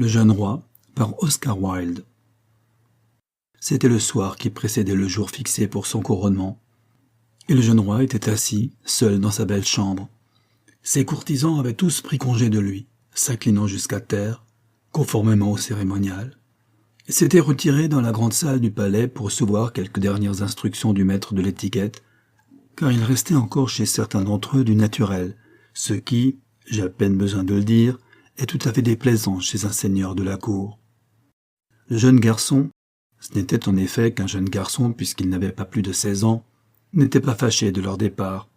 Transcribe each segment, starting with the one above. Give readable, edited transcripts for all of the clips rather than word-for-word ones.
Le jeune roi, par Oscar Wilde. C'était le soir qui précédait le jour fixé pour son couronnement, et le jeune roi était assis, seul dans sa belle chambre. Ses courtisans avaient tous pris congé de lui, s'inclinant jusqu'à terre, conformément au cérémonial, et s'étaient retirés dans la grande salle du palais pour recevoir quelques dernières instructions du maître de l'étiquette, car il restait encore chez certains d'entre eux du naturel, ce qui, j'ai à peine besoin de le dire, est tout à fait déplaisant chez un seigneur de la cour. Le jeune garçon, ce n'était en effet qu'un jeune garçon puisqu'il n'avait pas plus de 16 ans, n'était pas fâché de leur départ.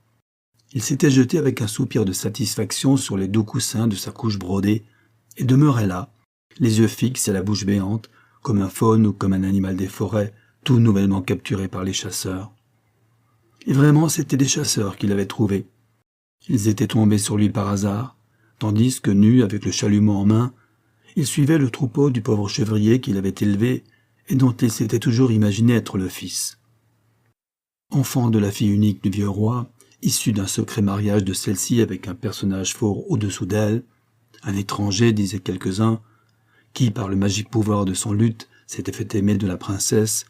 Il s'était jeté avec un soupir de satisfaction sur les doux coussins de sa couche brodée et demeurait là, les yeux fixes et la bouche béante, comme un faune ou comme un animal des forêts, tout nouvellement capturé par les chasseurs. Et vraiment, c'étaient des chasseurs qu'il avait trouvés. Ils étaient tombés sur lui par hasard, tandis que, nu, avec le chalumeau en main, il suivait le troupeau du pauvre chevrier qu'il avait élevé et dont il s'était toujours imaginé être le fils. Enfant de la fille unique du vieux roi, issu d'un secret mariage de celle-ci avec un personnage fort au-dessous d'elle, un étranger, disaient quelques-uns, qui, par le magique pouvoir de son luth, s'était fait aimer de la princesse,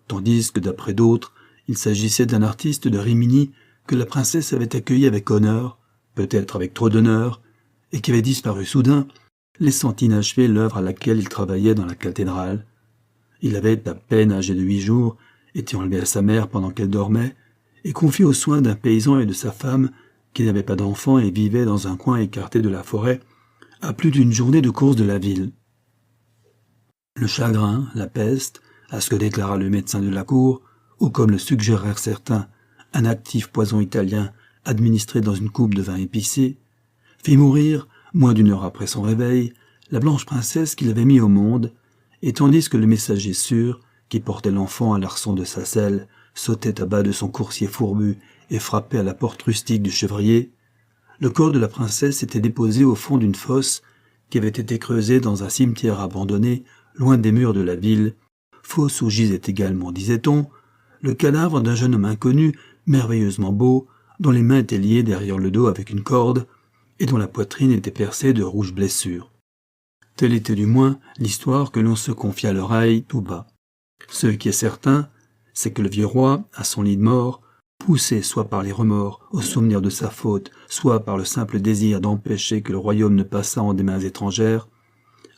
tandis que, d'après d'autres, il s'agissait d'un artiste de Rimini que la princesse avait accueilli avec honneur, peut-être avec trop d'honneur, et qui avait disparu soudain, laissant inachevée l'œuvre à laquelle il travaillait dans la cathédrale. Il avait, à peine âgé de 8 jours, été enlevé à sa mère pendant qu'elle dormait, et confié aux soins d'un paysan et de sa femme, qui n'avaient pas d'enfants et vivaient dans un coin écarté de la forêt, à plus d'une journée de course de la ville. Le chagrin, la peste, à ce que déclara le médecin de la cour, ou comme le suggérèrent certains, un actif poison italien administré dans une coupe de vin épicé, fit mourir, moins d'une heure après son réveil, la blanche princesse qu'il avait mis au monde, et tandis que le messager sûr, qui portait l'enfant à l'arçon de sa selle, sautait à bas de son coursier fourbu et frappait à la porte rustique du chevrier, le corps de la princesse était déposé au fond d'une fosse qui avait été creusée dans un cimetière abandonné, loin des murs de la ville, fosse où gisait également, disait-on, le cadavre d'un jeune homme inconnu, merveilleusement beau, dont les mains étaient liées derrière le dos avec une corde, et dont la poitrine était percée de rouges blessures. Telle était du moins l'histoire que l'on se confia à l'oreille tout bas. Ce qui est certain, c'est que le vieux roi, à son lit de mort, poussé soit par les remords au souvenir de sa faute, soit par le simple désir d'empêcher que le royaume ne passât en des mains étrangères,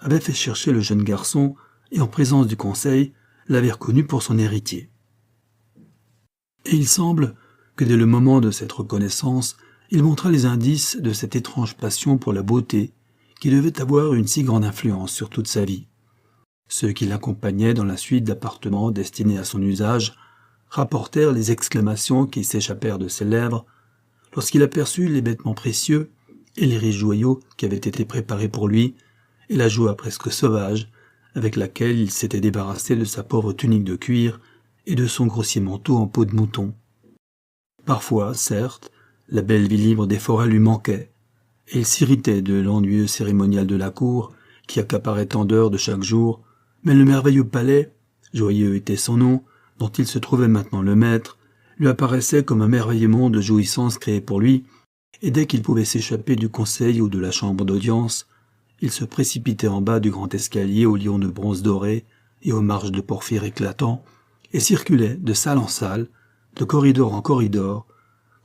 avait fait chercher le jeune garçon et, en présence du conseil, l'avait reconnu pour son héritier. Et il semble que dès le moment de cette reconnaissance, il montra les indices de cette étrange passion pour la beauté qui devait avoir une si grande influence sur toute sa vie. Ceux qui l'accompagnaient dans la suite d'appartements destinés à son usage rapportèrent les exclamations qui s'échappèrent de ses lèvres lorsqu'il aperçut les vêtements précieux et les riches joyaux qui avaient été préparés pour lui et la joie presque sauvage avec laquelle il s'était débarrassé de sa pauvre tunique de cuir et de son grossier manteau en peau de mouton. Parfois, certes, la belle vie libre des forêts lui manquait, et il s'irritait de l'ennuyeux cérémonial de la cour qui accaparait tant d'heures de chaque jour, mais le merveilleux palais, joyeux était son nom, dont il se trouvait maintenant le maître, lui apparaissait comme un merveilleux monde de jouissances créé pour lui, et dès qu'il pouvait s'échapper du conseil ou de la chambre d'audience, il se précipitait en bas du grand escalier aux lions de bronze doré et aux marches de porphyre éclatants, et circulait de salle en salle, de corridor en corridor,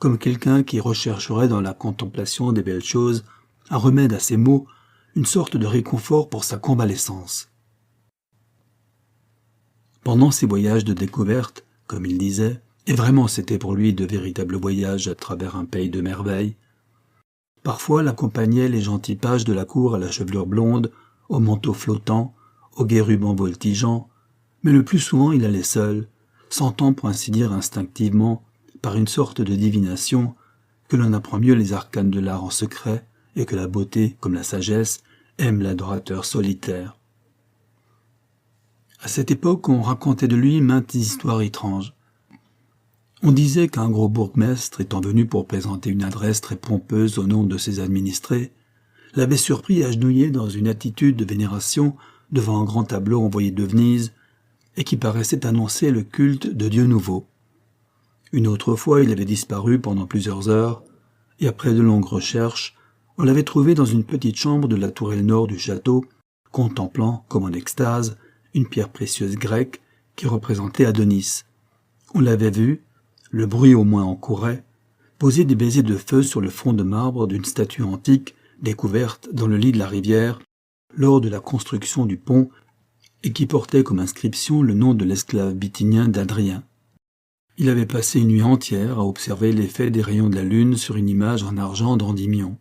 comme quelqu'un qui rechercherait dans la contemplation des belles choses un remède à ses maux, une sorte de réconfort pour sa convalescence. Pendant ces voyages de découverte, comme il disait, et vraiment c'était pour lui de véritables voyages à travers un pays de merveilles, parfois l'accompagnaient les gentils pages de la cour à la chevelure blonde, au manteau flottant, aux gais rubans voltigeants, mais le plus souvent il allait seul, sentant pour ainsi dire instinctivement, par une sorte de divination, que l'on apprend mieux les arcanes de l'art en secret et que la beauté, comme la sagesse, aime l'adorateur solitaire. À cette époque, on racontait de lui maintes histoires étranges. On disait qu'un gros bourgmestre, étant venu pour présenter une adresse très pompeuse au nom de ses administrés, l'avait surpris agenouillé dans une attitude de vénération devant un grand tableau envoyé de Venise et qui paraissait annoncer le culte de Dieu nouveau. Une autre fois, il avait disparu pendant plusieurs heures, et après de longues recherches, on l'avait trouvé dans une petite chambre de la tourelle nord du château, contemplant, comme en extase, une pierre précieuse grecque qui représentait Adonis. On l'avait vu, le bruit au moins en courait, poser des baisers de feu sur le front de marbre d'une statue antique découverte dans le lit de la rivière lors de la construction du pont et qui portait comme inscription le nom de l'esclave bithynien d'Adrien. Il avait passé une nuit entière à observer l'effet des rayons de la lune sur une image en argent d'Endymion.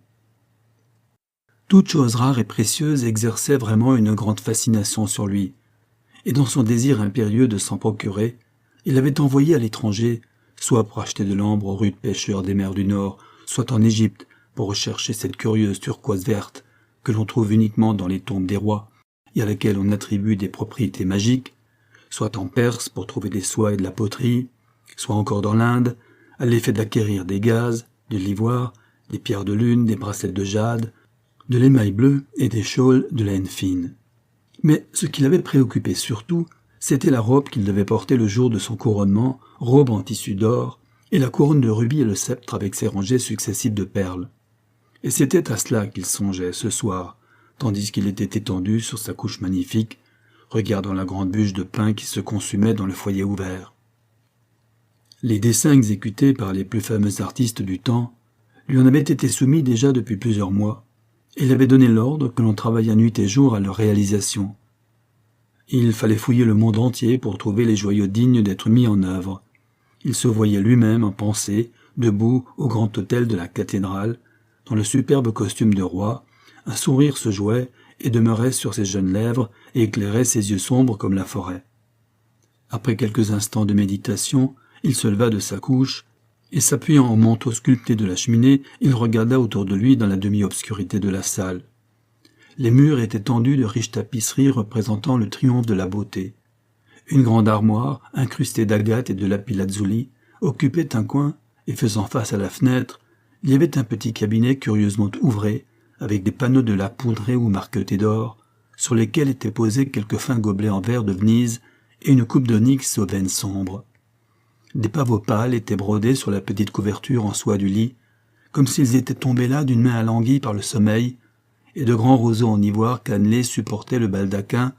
Toute chose rare et précieuse exerçait vraiment une grande fascination sur lui, et dans son désir impérieux de s'en procurer, il avait envoyé à l'étranger, soit pour acheter de l'ambre aux rudes pêcheurs des mers du Nord, soit en Égypte pour rechercher cette curieuse turquoise verte que l'on trouve uniquement dans les tombes des rois et à laquelle on attribue des propriétés magiques, soit en Perse pour trouver des soies et de la poterie, soit encore dans l'Inde, à l'effet d'acquérir des gazes, de l'ivoire, des pierres de lune, des bracelets de jade, de l'émail bleu et des shawls de laine fine. Mais ce qui l'avait préoccupé surtout, c'était la robe qu'il devait porter le jour de son couronnement, robe en tissu d'or, et la couronne de rubis et le sceptre avec ses rangées successives de perles. Et c'était à cela qu'il songeait ce soir, tandis qu'il était étendu sur sa couche magnifique, regardant la grande bûche de pain qui se consumait dans le foyer ouvert. Les dessins exécutés par les plus fameux artistes du temps lui en avaient été soumis déjà depuis plusieurs mois, et il avait donné l'ordre que l'on travaillât nuit et jour à leur réalisation. Il fallait fouiller le monde entier pour trouver les joyaux dignes d'être mis en œuvre. Il se voyait lui-même en pensée, debout au grand autel de la cathédrale, dans le superbe costume de roi, un sourire se jouait et demeurait sur ses jeunes lèvres et éclairait ses yeux sombres comme la forêt. Après quelques instants de méditation, il se leva de sa couche, et s'appuyant au manteau sculpté de la cheminée, il regarda autour de lui dans la demi-obscurité de la salle. Les murs étaient tendus de riches tapisseries représentant le triomphe de la beauté. Une grande armoire, incrustée d'agates et de lapis-lazuli, occupait un coin, et faisant face à la fenêtre, il y avait un petit cabinet curieusement ouvré, avec des panneaux de lait poudrés ou marquetés d'or, sur lesquels étaient posés quelques fins gobelets en verre de Venise et une coupe d'onyx aux veines sombres. Des pavots pâles étaient brodés sur la petite couverture en soie du lit, comme s'ils étaient tombés là d'une main alanguie par le sommeil, et de grands roseaux en ivoire cannelé supportaient le baldaquin,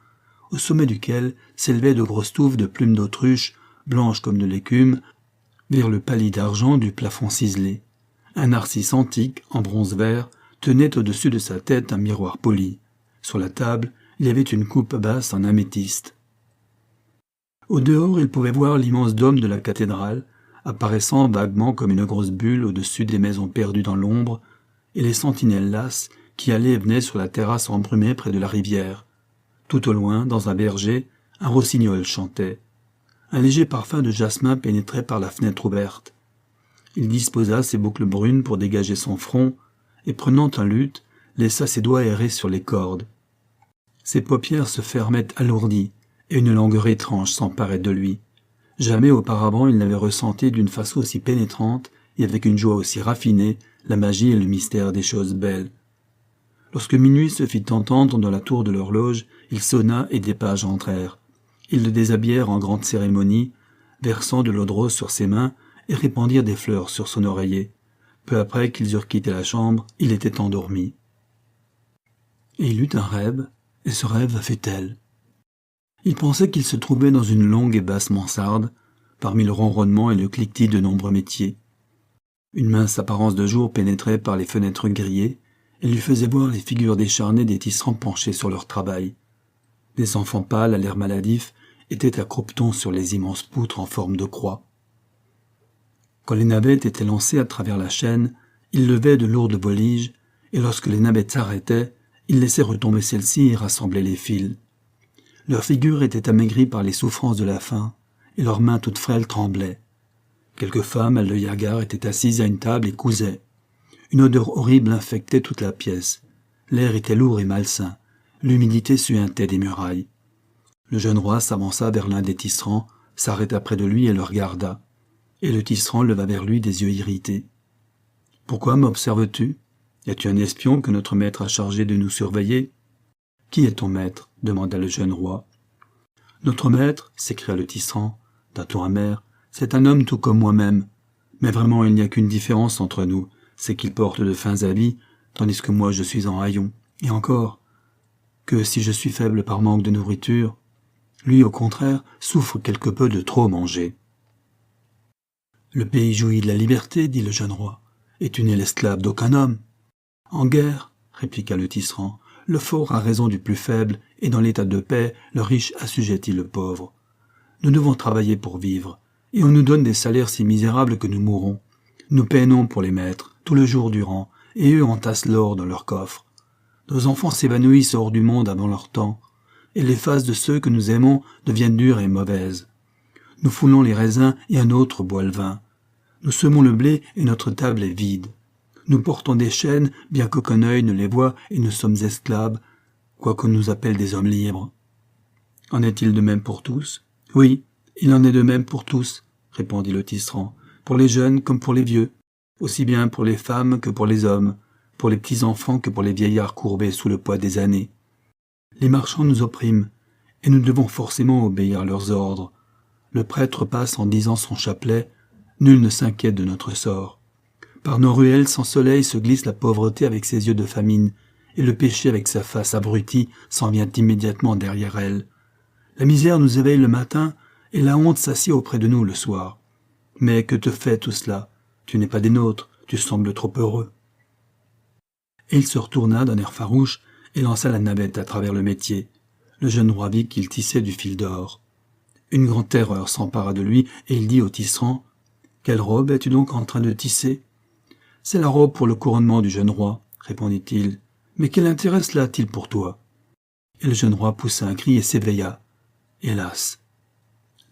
au sommet duquel s'élevaient de grosses touffes de plumes d'autruche, blanches comme de l'écume, vers le pâli d'argent du plafond ciselé. Un narcisse antique, en bronze vert, tenait au-dessus de sa tête un miroir poli. Sur la table, il y avait une coupe basse en améthyste. Au dehors, il pouvait voir l'immense dôme de la cathédrale, apparaissant vaguement comme une grosse bulle au-dessus des maisons perdues dans l'ombre, et les sentinelles lasses qui allaient et venaient sur la terrasse embrumée près de la rivière. Tout au loin, dans un verger, un rossignol chantait. Un léger parfum de jasmin pénétrait par la fenêtre ouverte. Il disposa ses boucles brunes pour dégager son front, et prenant un luth, laissa ses doigts errer sur les cordes. Ses paupières se fermaient alourdies, et une langueur étrange s'emparait de lui. Jamais auparavant il n'avait ressenti d'une façon aussi pénétrante et avec une joie aussi raffinée la magie et le mystère des choses belles. Lorsque minuit se fit entendre dans la tour de l'horloge, il sonna et des pages entrèrent. Ils le déshabillèrent en grande cérémonie, versant de l'eau de rose sur ses mains et répandirent des fleurs sur son oreiller. Peu après qu'ils eurent quitté la chambre, il était endormi. Et il eut un rêve, et ce rêve fut tel. Il pensait qu'il se trouvait dans une longue et basse mansarde, parmi le ronronnement et le cliquetis de nombreux métiers. Une mince apparence de jour pénétrait par les fenêtres grillées et lui faisait voir les figures décharnées des tisserands penchés sur leur travail. Des enfants pâles à l'air maladif étaient à croupetons sur les immenses poutres en forme de croix. Quand les navettes étaient lancées à travers la chaîne, il levait de lourdes voliges, et lorsque les navettes s'arrêtaient, il laissait retomber celles-ci et rassemblait les fils. Leurs figures étaient amaigries par les souffrances de la faim, et leurs mains toutes frêles tremblaient. Quelques femmes à l'œil hagard étaient assises à une table et cousaient. Une odeur horrible infectait toute la pièce. L'air était lourd et malsain. L'humidité suintait des murailles. Le jeune roi s'avança vers l'un des tisserands, s'arrêta près de lui et le regarda. Et le tisserand leva vers lui des yeux irrités. « Pourquoi m'observes-tu ? Y a-tu un espion que notre maître a chargé de nous surveiller ?»« Qui est ton maître ?» demanda le jeune roi. « Notre maître, s'écria le tisserand, d'un ton amer, c'est un homme tout comme moi-même. Mais vraiment il n'y a qu'une différence entre nous, c'est qu'il porte de fins habits, tandis que moi je suis en haillons. Et encore, que si je suis faible par manque de nourriture, lui, au contraire, souffre quelque peu de trop manger. Le pays jouit de la liberté, dit le jeune roi, et tu n'es l'esclave d'aucun homme. En guerre, répliqua le tisserand, le fort a raison du plus faible, et dans l'état de paix, le riche assujettit le pauvre. Nous devons travailler pour vivre, et on nous donne des salaires si misérables que nous mourrons. Nous peinons pour les maîtres, tout le jour durant, et eux entassent l'or dans leurs coffres. Nos enfants s'évanouissent hors du monde avant leur temps, et les faces de ceux que nous aimons deviennent dures et mauvaises. Nous foulons les raisins et un autre boit le vin. Nous semons le blé et notre table est vide. Nous portons des chaînes, bien qu'aucun œil ne les voie, et nous sommes esclaves, quoiqu'on nous appelle des hommes libres. En est-il de même pour tous? Oui, il en est de même pour tous, répondit le tisserand, pour les jeunes comme pour les vieux, aussi bien pour les femmes que pour les hommes, pour les petits-enfants que pour les vieillards courbés sous le poids des années. Les marchands nous oppriment, et nous devons forcément obéir à leurs ordres. Le prêtre passe en disant son chapelet, nul ne s'inquiète de notre sort. Par nos ruelles sans soleil se glisse la pauvreté avec ses yeux de famine, et le péché avec sa face abrutie s'en vient immédiatement derrière elle. La misère nous éveille le matin, et la honte s'assied auprès de nous le soir. Mais que te fait tout cela? Tu n'es pas des nôtres, tu sembles trop heureux. Et il se retourna d'un air farouche, et lança la navette à travers le métier. Le jeune roi vit qu'il tissait du fil d'or. Une grande terreur s'empara de lui, et il dit au tisserand, « Quelle robe es-tu donc en train de tisser ?»« C'est la robe pour le couronnement du jeune roi, » répondit-il. « Mais quel intérêt cela a-t-il pour toi ?» Et le jeune roi poussa un cri et s'éveilla. Hélas!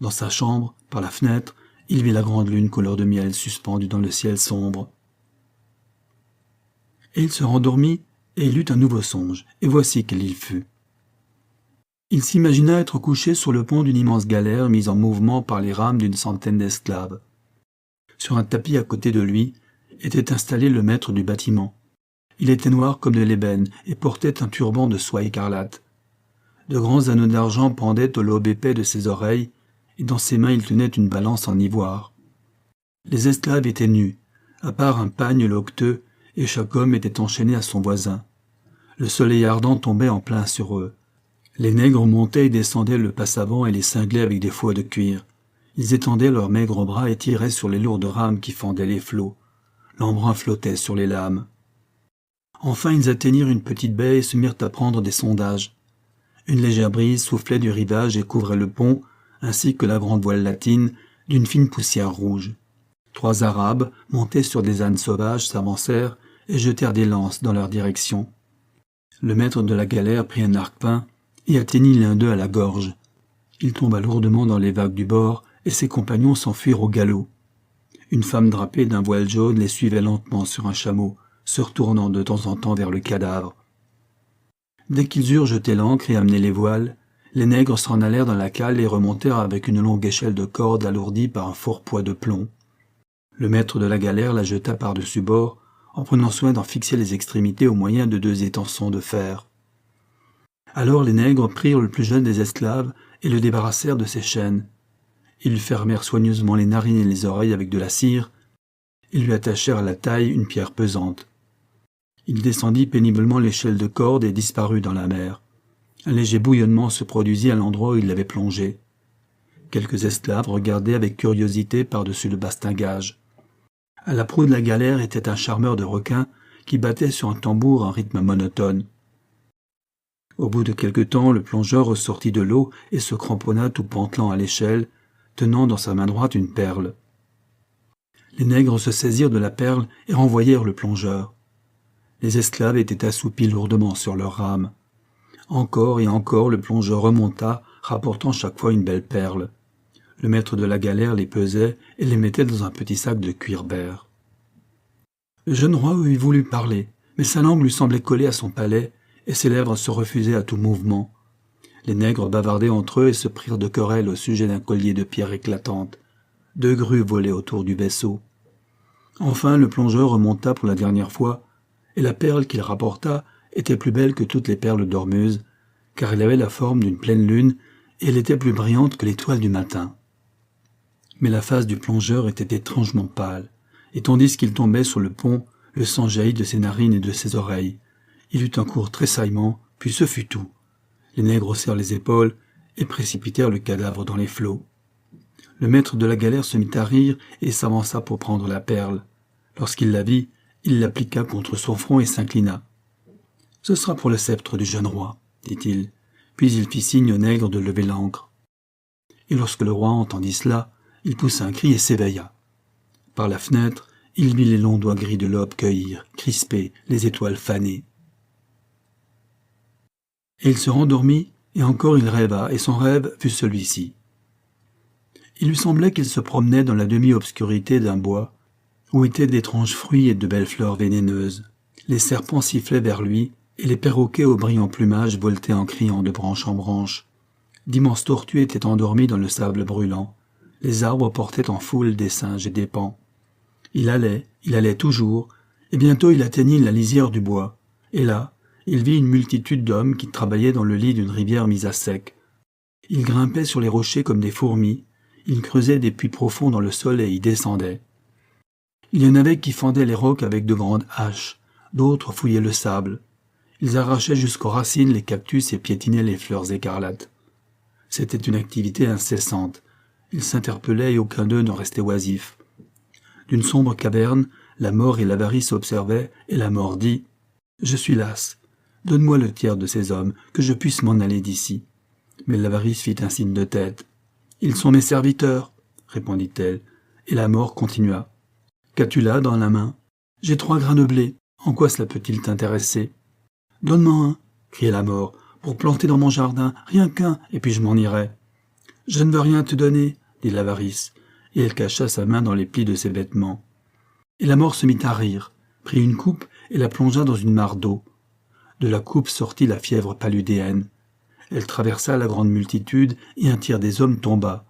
Dans sa chambre, par la fenêtre, il vit la grande lune couleur de miel suspendue dans le ciel sombre. Et il se rendormit, et il eut un nouveau songe, et voici quel il fut. Il s'imagina être couché sur le pont d'une immense galère mise en mouvement par les rames d'une centaine d'esclaves. Sur un tapis à côté de lui était installé le maître du bâtiment. Il était noir comme de l'ébène et portait un turban de soie écarlate. De grands anneaux d'argent pendaient au lobe épais de ses oreilles, et dans ses mains il tenait une balance en ivoire. Les esclaves étaient nus, à part un pagne loqueteux, et chaque homme était enchaîné à son voisin. Le soleil ardent tombait en plein sur eux. Les nègres montaient et descendaient le passe-avant et les cinglaient avec des fouets de cuir. Ils étendaient leurs maigres bras et tiraient sur les lourdes rames qui fendaient les flots. L'embrun flottait sur les lames. Enfin ils atteignirent une petite baie et se mirent à prendre des sondages. Une légère brise soufflait du rivage et couvrait le pont, ainsi que la grande voile latine, d'une fine poussière rouge. 3 Arabes, montés sur des ânes sauvages, s'avancèrent et jetèrent des lances dans leur direction. Le maître de la galère prit un arc peint et atteignit l'un d'eux à la gorge. Il tomba lourdement dans les vagues du bord et ses compagnons s'enfuirent au galop. Une femme drapée d'un voile jaune les suivait lentement sur un chameau, se retournant de temps en temps vers le cadavre. Dès qu'ils eurent jeté l'ancre et amené les voiles, les nègres s'en allèrent dans la cale et remontèrent avec une longue échelle de corde alourdie par un fort poids de plomb. Le maître de la galère la jeta par-dessus bord, en prenant soin d'en fixer les extrémités au moyen de 2 étançons de fer. Alors les nègres prirent le plus jeune des esclaves et le débarrassèrent de ses chaînes. Ils lui fermèrent soigneusement les narines et les oreilles avec de la cire, et lui attachèrent à la taille une pierre pesante. Il descendit péniblement l'échelle de corde et disparut dans la mer. Un léger bouillonnement se produisit à l'endroit où il l'avait plongé. Quelques esclaves regardaient avec curiosité par-dessus le bastingage. À la proue de la galère était un charmeur de requins qui battait sur un tambour un rythme monotone. Au bout de quelque temps, le plongeur ressortit de l'eau et se cramponna tout pantelant à l'échelle, tenant dans sa main droite une perle. Les nègres se saisirent de la perle et renvoyèrent le plongeur. Les esclaves étaient assoupis lourdement sur leurs rames. Encore et encore le plongeur remonta, rapportant chaque fois une belle perle. Le maître de la galère les pesait et les mettait dans un petit sac de cuir vert. Le jeune roi eût voulu parler, mais sa langue lui semblait collée à son palais, et ses lèvres se refusaient à tout mouvement. Les nègres bavardaient entre eux et se prirent de querelle au sujet d'un collier de pierres éclatantes. 2 grues volaient autour du vaisseau. Enfin le plongeur remonta pour la dernière fois, et la perle qu'il rapporta était plus belle que toutes les perles d'Ormuz, car elle avait la forme d'une pleine lune, et elle était plus brillante que l'étoile du matin. Mais la face du plongeur était étrangement pâle, et tandis qu'il tombait sur le pont, le sang jaillit de ses narines et de ses oreilles. Il eut un court tressaillement, puis ce fut tout. Les nègres haussèrent les épaules et précipitèrent le cadavre dans les flots. Le maître de la galère se mit à rire et s'avança pour prendre la perle. Lorsqu'il la vit, il l'appliqua contre son front et s'inclina. « Ce sera pour le sceptre du jeune roi, » dit-il, puis il fit signe aux nègres de lever l'ancre. Et lorsque le roi entendit cela, il poussa un cri et s'éveilla. Par la fenêtre, il vit les longs doigts gris de l'aube cueillir, crispés, les étoiles fanées. Et il se rendormit, et encore il rêva, et son rêve fut celui-ci. Il lui semblait qu'il se promenait dans la demi-obscurité d'un bois, où étaient d'étranges fruits et de belles fleurs vénéneuses. Les serpents sifflaient vers lui, et les perroquets au brillant plumage voltaient en criant de branche en branche. D'immenses tortues étaient endormies dans le sable brûlant. Les arbres portaient en foule des singes et des paons. Il allait toujours, et bientôt il atteignit la lisière du bois. Et là, il vit une multitude d'hommes qui travaillaient dans le lit d'une rivière mise à sec. Ils grimpaient sur les rochers comme des fourmis, ils creusaient des puits profonds dans le sol et y descendaient. Il y en avait qui fendaient les rocs avec de grandes haches, d'autres fouillaient le sable. Ils arrachaient jusqu'aux racines les cactus et piétinaient les fleurs écarlates. C'était une activité incessante. Ils s'interpellaient et aucun d'eux ne restait oisif. D'une sombre caverne, la mort et l'avarice observaient, et la mort dit « Je suis lasse. Donne-moi le tiers de ces hommes, que je puisse m'en aller d'ici. » Mais l'avarice fit un signe de tête. « Ils sont mes serviteurs, » répondit-elle, et la mort continua. « Qu'as-tu là dans la main ? » ?»« J'ai 3 grains de blé. En quoi cela peut-il t'intéresser ?»« Donne-moi un, » criait la mort, « pour planter dans mon jardin, rien qu'un, et puis je m'en irai. »« Je ne veux rien te donner, » dit l'avarice, et elle cacha sa main dans les plis de ses vêtements. Et la mort se mit à rire, prit une coupe et la plongea dans une mare d'eau. De la coupe sortit la fièvre paludéenne. Elle traversa la grande multitude et un tiers des hommes tomba.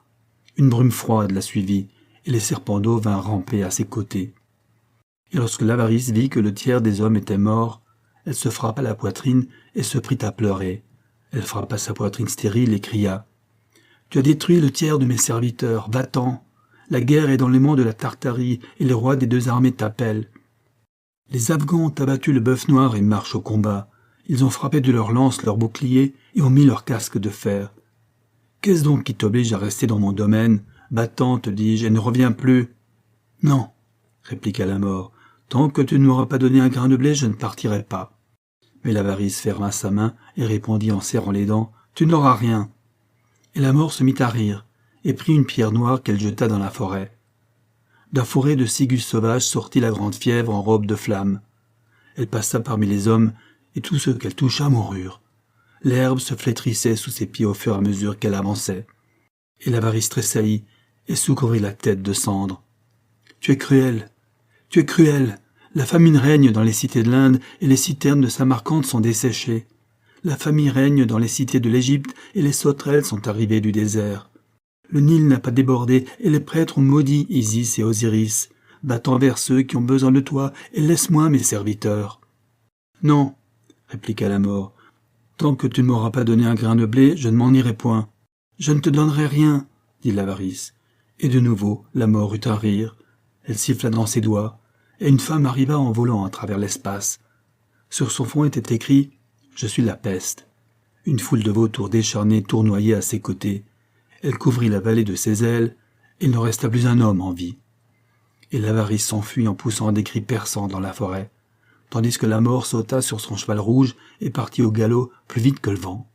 Une brume froide la suivit, et les serpents d'eau vinrent ramper à ses côtés. Et lorsque l'avarice vit que le tiers des hommes était mort, elle se frappa la poitrine et se prit à pleurer. Elle frappa sa poitrine stérile et cria « Tu as détruit le tiers de mes serviteurs, va-t'en. La guerre est dans les monts de la Tartarie et les rois des 2 armées t'appellent. Les Afghans ont abattu le bœuf noir et marchent au combat. Ils ont frappé de leurs lances leurs boucliers et ont mis leurs casques de fer. Qu'est-ce donc qui t'oblige à rester dans mon domaine ? Va-t'en, te dis-je, et ne reviens plus. »« Non, » répliqua la mort, « tant que tu ne m'auras pas donné un grain de blé, je ne partirai pas. » Mais l'avarice ferma sa main et répondit en serrant les dents, « Tu n'auras rien. » Et la mort se mit à rire, et prit une pierre noire qu'elle jeta dans la forêt. D'un fourré de cigus sauvages sortit la grande fièvre en robe de flamme. Elle passa parmi les hommes, et tous ceux qu'elle toucha moururent. L'herbe se flétrissait sous ses pieds au fur et à mesure qu'elle avançait. Et l'avarice tressaillit et soucouvrit la tête de cendres. « Tu es cruel, tu es cruel. La famine règne dans les cités de l'Inde et les citernes de Samarcande sont desséchées. La famine règne dans les cités de l'Égypte et les sauterelles sont arrivées du désert. Le Nil n'a pas débordé et les prêtres ont maudit Isis et Osiris. Va-t'en vers ceux qui ont besoin de toi et laisse-moi mes serviteurs. »« Non, » répliqua la mort, « tant que tu ne m'auras pas donné un grain de blé, je ne m'en irai point. »« Je ne te donnerai rien, » dit l'avarice. Et de nouveau, la mort eut un rire. Elle siffla dans ses doigts, et une femme arriva en volant à travers l'espace. Sur son front était écrit « Je suis la peste ». Une foule de vautours décharnés tournoyait à ses côtés. Elle couvrit la vallée de ses ailes, et il ne resta plus un homme en vie. Et l'avarice s'enfuit en poussant des cris perçants dans la forêt, tandis que la mort sauta sur son cheval rouge et partit au galop plus vite que le vent.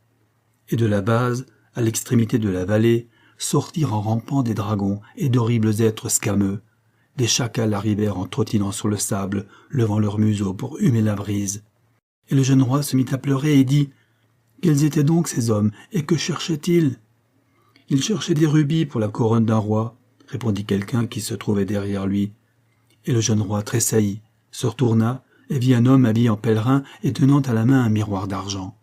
Et de la base, à l'extrémité de la vallée, sortirent en rampant des dragons et d'horribles êtres scameux. Des chacals arrivèrent en trottinant sur le sable, levant leur museau pour humer la brise. Et le jeune roi se mit à pleurer et dit « Quels étaient donc ces hommes, et que cherchaient-ils » ?»« Ils cherchaient des rubis pour la couronne d'un roi, » répondit quelqu'un qui se trouvait derrière lui. Et le jeune roi tressaillit, se retourna, et vit un homme habillé en pèlerin et tenant à la main un miroir d'argent.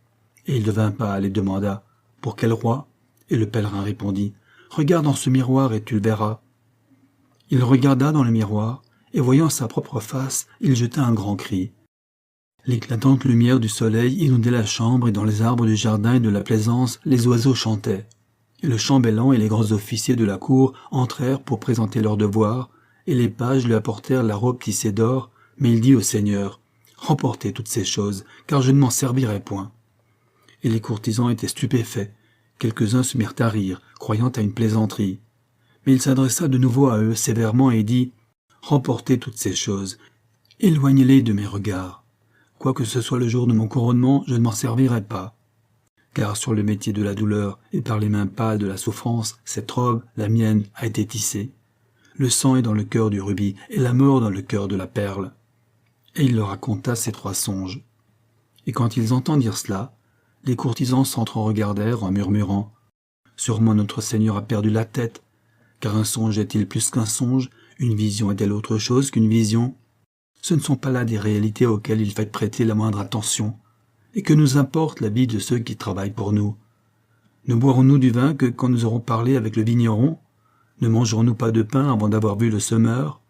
Et il devint pâle et demanda « Pour quel roi ?» Et le pèlerin répondit « Regarde dans ce miroir et tu le verras. » Il regarda dans le miroir, et voyant sa propre face, il jeta un grand cri. L'éclatante lumière du soleil inondait la chambre, et dans les arbres du jardin et de la plaisance, les oiseaux chantaient. Et le chambellan et les grands officiers de la cour entrèrent pour présenter leurs devoirs, et les pages lui apportèrent la robe tissée d'or, mais il dit au Seigneur « Remportez toutes ces choses, car je ne m'en servirai point. » et les courtisans étaient stupéfaits. Quelques-uns se mirent à rire, croyant à une plaisanterie. Mais il s'adressa de nouveau à eux sévèrement et dit « Remportez toutes ces choses, éloignez-les de mes regards. Quoique ce soit le jour de mon couronnement, je ne m'en servirai pas. Car sur le métier de la douleur et par les mains pâles de la souffrance, cette robe, la mienne, a été tissée. Le sang est dans le cœur du rubis et la mort dans le cœur de la perle. » Et il leur raconta ces 3 songes. Et quand ils entendirent cela, les courtisans s'entre-regardèrent en murmurant « Sûrement notre Seigneur a perdu la tête, car un songe est-il plus qu'un songe, une vision est-elle autre chose qu'une vision? Ce ne sont pas là des réalités auxquelles il fait prêter la moindre attention. Et que nous importe la vie de ceux qui travaillent pour nous? Ne boirons-nous du vin que quand nous aurons parlé avec le vigneron? Ne mangerons-nous pas de pain avant d'avoir vu le semeur? »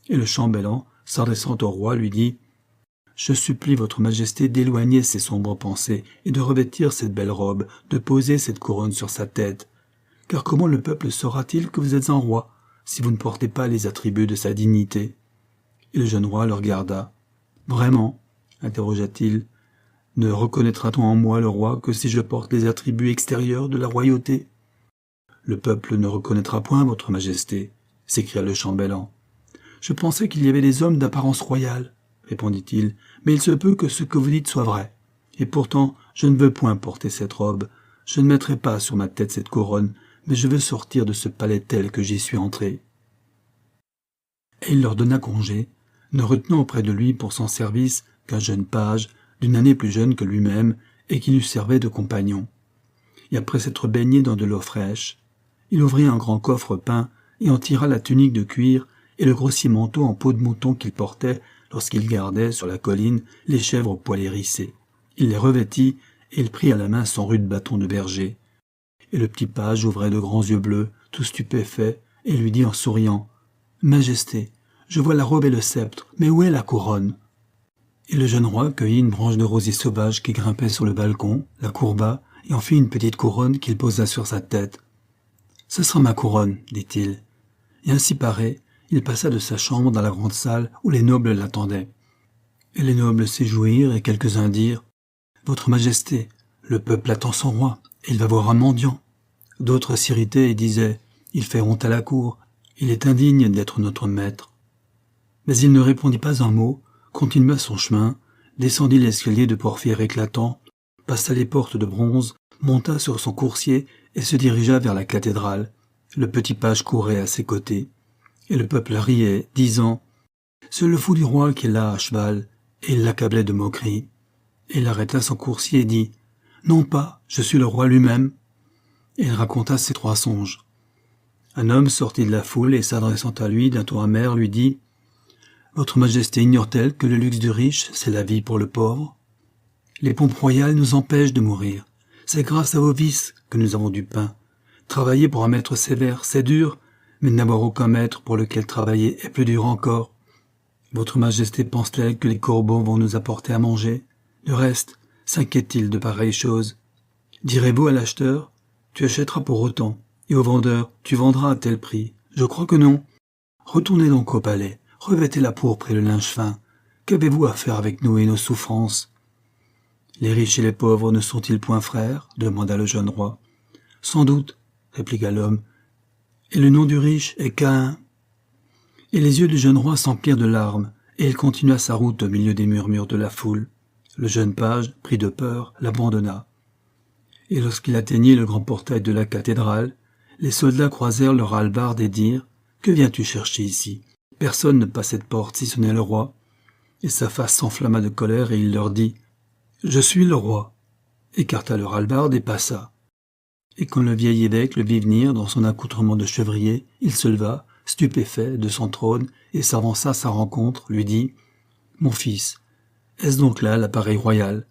Et le chambellan, s'adressant au roi, lui dit « Je supplie votre majesté d'éloigner ces sombres pensées et de revêtir cette belle robe, de poser cette couronne sur sa tête. Car comment le peuple saura-t-il que vous êtes un roi, si vous ne portez pas les attributs de sa dignité ?» Et le jeune roi le regarda. « Vraiment ?» interrogea-t-il. « Ne reconnaîtra-t-on en moi le roi que si je porte les attributs extérieurs de la royauté ?»« Le peuple ne reconnaîtra point votre majesté, » s'écria le chambellan. « Je pensais qu'il y avait des hommes d'apparence royale, » répondit-il, « mais il se peut que ce que vous dites soit vrai. Et pourtant, je ne veux point porter cette robe. Je ne mettrai pas sur ma tête cette couronne, mais je veux sortir de ce palais tel que j'y suis entré. » Et il leur donna congé, ne retenant auprès de lui pour son service qu'un jeune page, d'une année plus jeune que lui-même, et qui lui servait de compagnon. Et après s'être baigné dans de l'eau fraîche, il ouvrit un grand coffre peint et en tira la tunique de cuir et le grossier manteau en peau de mouton qu'il portait lorsqu'il gardait sur la colline les chèvres aux poils hérissés. Il les revêtit et il prit à la main son rude bâton de berger. Et le petit page ouvrait de grands yeux bleus, tout stupéfait, et lui dit en souriant « Majesté, je vois la robe et le sceptre, mais où est la couronne ?» Et le jeune roi cueillit une branche de rosier sauvage qui grimpait sur le balcon, la courba, et en fit une petite couronne qu'il posa sur sa tête. « Ce sera ma couronne, dit-il. » Et ainsi paré, il passa de sa chambre dans la grande salle où les nobles l'attendaient. Et les nobles s'y jouirent, et quelques-uns dirent « Votre Majesté, le peuple attend son roi, et il va voir un mendiant. » D'autres s'irritaient et disaient « Il fait honte à la cour, il est indigne d'être notre maître. » Mais il ne répondit pas un mot, continua son chemin, descendit l'escalier de porphyre éclatant, passa les portes de bronze, monta sur son coursier et se dirigea vers la cathédrale. Le petit page courait à ses côtés. Et le peuple riait, disant « C'est le fou du roi qui est là à cheval », et il l'accablait de moqueries. Et il arrêta son coursier et dit « Non pas, je suis le roi lui-même. » Et il raconta ses 3 songes. Un homme sortit de la foule et s'adressant à lui d'un ton amer lui dit « Votre Majesté ignore-t-elle que le luxe du riche, c'est la vie pour le pauvre? Les pompes royales nous empêchent de mourir. C'est grâce à vos vices que nous avons du pain. Travailler pour un maître sévère, c'est dur, mais n'avoir aucun maître pour lequel travailler est plus dur encore. Votre Majesté pense-t-elle que les corbeaux vont nous apporter à manger? Du reste, s'inquiète-t-il de pareilles choses? Direz-vous à l'acheteur, tu achèteras pour autant, et au vendeur, tu vendras à tel prix? Je crois que non. Retournez donc au palais, revêtez la pourpre et le linge fin. Qu'avez-vous à faire avec nous et nos souffrances? Les riches et les pauvres ne sont-ils point frères? Demanda le jeune roi. Sans doute, répliqua l'homme. Et le nom du riche est Caïn. Et les yeux du jeune roi s'emplirent de larmes, et il continua sa route au milieu des murmures de la foule. Le jeune page, pris de peur, l'abandonna. Et lorsqu'il atteignit le grand portail de la cathédrale, les soldats croisèrent leurs hallebardes et dirent « Que viens-tu chercher ici? Personne ne passe cette porte si ce n'est le roi. » Et sa face s'enflamma de colère et il leur dit « Je suis le roi. » Écarta leur hallebarde et passa. Et quand le vieil évêque le vit venir dans son accoutrement de chevrier, il se leva, stupéfait, de son trône, et s'avança à sa rencontre, lui dit « Mon fils, est-ce donc là l'appareil royal?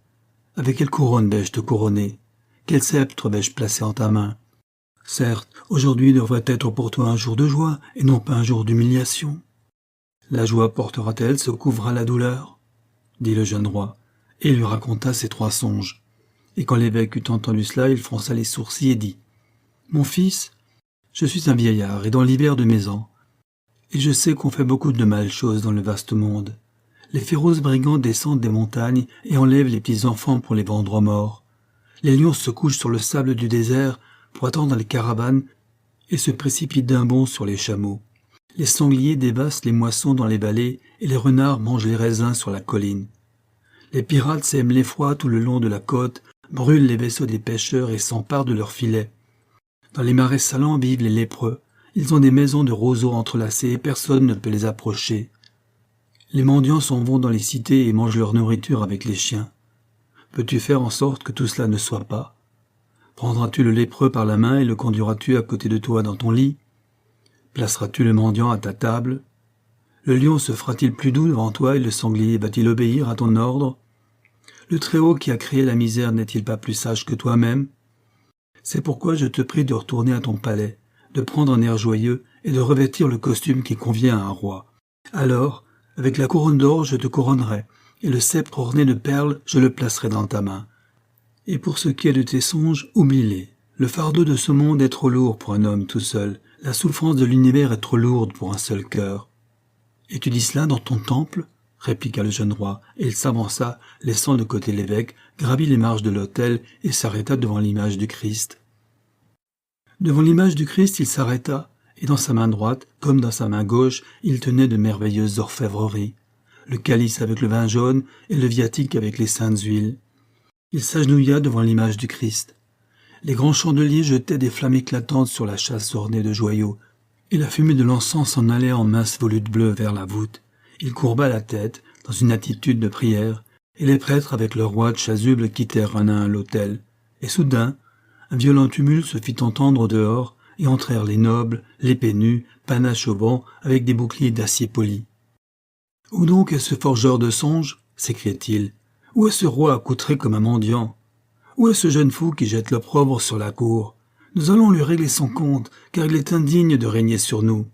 Avec quelle couronne vais-je te couronner? Quel sceptre vais-je placer en ta main? Certes, aujourd'hui devrait être pour toi un jour de joie, et non pas un jour d'humiliation. La joie portera-t-elle ce couvre à la douleur? » dit le jeune roi, et il lui raconta ses 3 songes. Et quand l'évêque eut entendu cela, il fronça les sourcils et dit « Mon fils, je suis un vieillard et dans l'hiver de mes ans, et je sais qu'on fait beaucoup de mal choses dans le vaste monde. Les féroces brigands descendent des montagnes et enlèvent les petits enfants pour les vendre aux morts. Les lions se couchent sur le sable du désert pour attendre les caravanes et se précipitent d'un bond sur les chameaux. Les sangliers dévastent les moissons dans les vallées et les renards mangent les raisins sur la colline. Les pirates sèment l'effroi tout le long de la côte, brûlent les vaisseaux des pêcheurs et s'emparent de leurs filets. Dans les marais salants vivent les lépreux. Ils ont des maisons de roseaux entrelacées et personne ne peut les approcher. Les mendiants s'en vont dans les cités et mangent leur nourriture avec les chiens. Peux-tu faire en sorte que tout cela ne soit pas? Prendras-tu le lépreux par la main et le conduiras-tu à côté de toi dans ton lit? Placeras-tu le mendiant à ta table? Le lion se fera-t-il plus doux devant toi et le sanglier va-t-il obéir à ton ordre? Le Très-Haut qui a créé la misère n'est-il pas plus sage que toi-même? C'est pourquoi je te prie de retourner à ton palais, de prendre un air joyeux et de revêtir le costume qui convient à un roi. Alors, avec la couronne d'or, je te couronnerai, et le sceptre orné de perles, je le placerai dans ta main. Et pour ce qui est de tes songes, oublie-les. Le fardeau de ce monde est trop lourd pour un homme tout seul. La souffrance de l'univers est trop lourde pour un seul cœur. Et tu dis cela dans ton temple? Répliqua le jeune roi, et il s'avança, laissant de côté l'évêque, gravit les marches de l'autel et s'arrêta devant l'image du Christ. Devant l'image du Christ, il s'arrêta, et dans sa main droite, comme dans sa main gauche, il tenait de merveilleuses orfèvreries, le calice avec le vin jaune et le viatique avec les saintes huiles. Il s'agenouilla devant l'image du Christ. Les grands chandeliers jetaient des flammes éclatantes sur la châsse ornée de joyaux, et la fumée de l'encens s'en allait en minces volutes bleues vers la voûte. Il courba la tête, dans une attitude de prière, et les prêtres avec leurs rois de chasubles quittèrent un à un l'autel. Et soudain, un violent tumulte se fit entendre au dehors, et entrèrent les nobles, l'épée nue, panache au vent, avec des boucliers d'acier poli. « Où donc est ce forgeur de songes » s'écriait-il. « Où est ce roi accoutré comme un mendiant? Où est ce jeune fou qui jette l'opprobre sur la cour? Nous allons lui régler son compte, car il est indigne de régner sur nous. »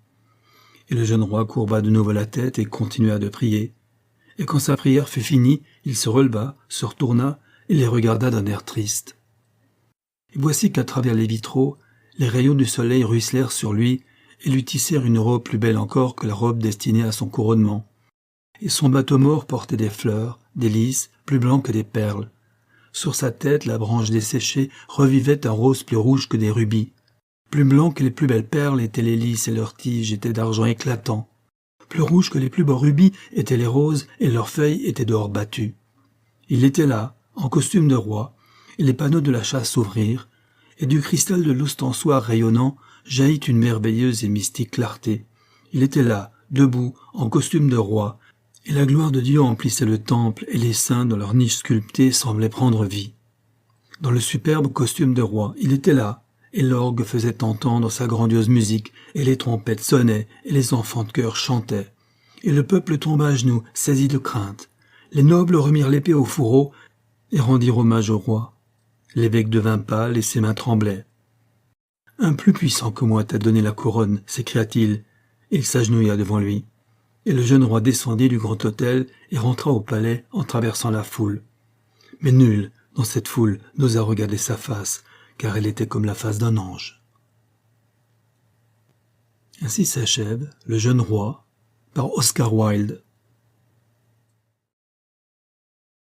Et le jeune roi courba de nouveau la tête et continua de prier. Et quand sa prière fut finie, il se releva, se retourna et les regarda d'un air triste. Et voici qu'à travers les vitraux, les rayons du soleil ruisselèrent sur lui et lui tissèrent une robe plus belle encore que la robe destinée à son couronnement. Et son bateau mort portait des fleurs, des lys, plus blancs que des perles. Sur sa tête, la branche desséchée revivait un rose plus rouge que des rubis. Plus blancs que les plus belles perles étaient les lys et leurs tiges étaient d'argent éclatant. Plus rouges que les plus beaux rubis étaient les roses et leurs feuilles étaient d'or battu. Il était là, en costume de roi, et les panneaux de la châsse s'ouvrirent, et du cristal de l'ostensoir rayonnant jaillit une merveilleuse et mystique clarté. Il était là, debout, en costume de roi, et la gloire de Dieu emplissait le temple, et les saints, dans leurs niches sculptées, semblaient prendre vie. Dans le superbe costume de roi, il était là, et l'orgue faisait entendre sa grandiose musique, et les trompettes sonnaient, et les enfants de chœur chantaient. Et le peuple tomba à genoux, saisi de crainte. Les nobles remirent l'épée au fourreau, et rendirent hommage au roi. L'évêque devint pâle, et ses mains tremblaient. « Un plus puissant que moi t'a donné la couronne, s'écria-t-il, et il s'agenouilla devant lui. Et le jeune roi descendit du grand autel et rentra au palais en traversant la foule. Mais nul, dans cette foule, n'osa regarder sa face, car elle était comme la face d'un ange. Ainsi s'achève Le jeune roi, par Oscar Wilde.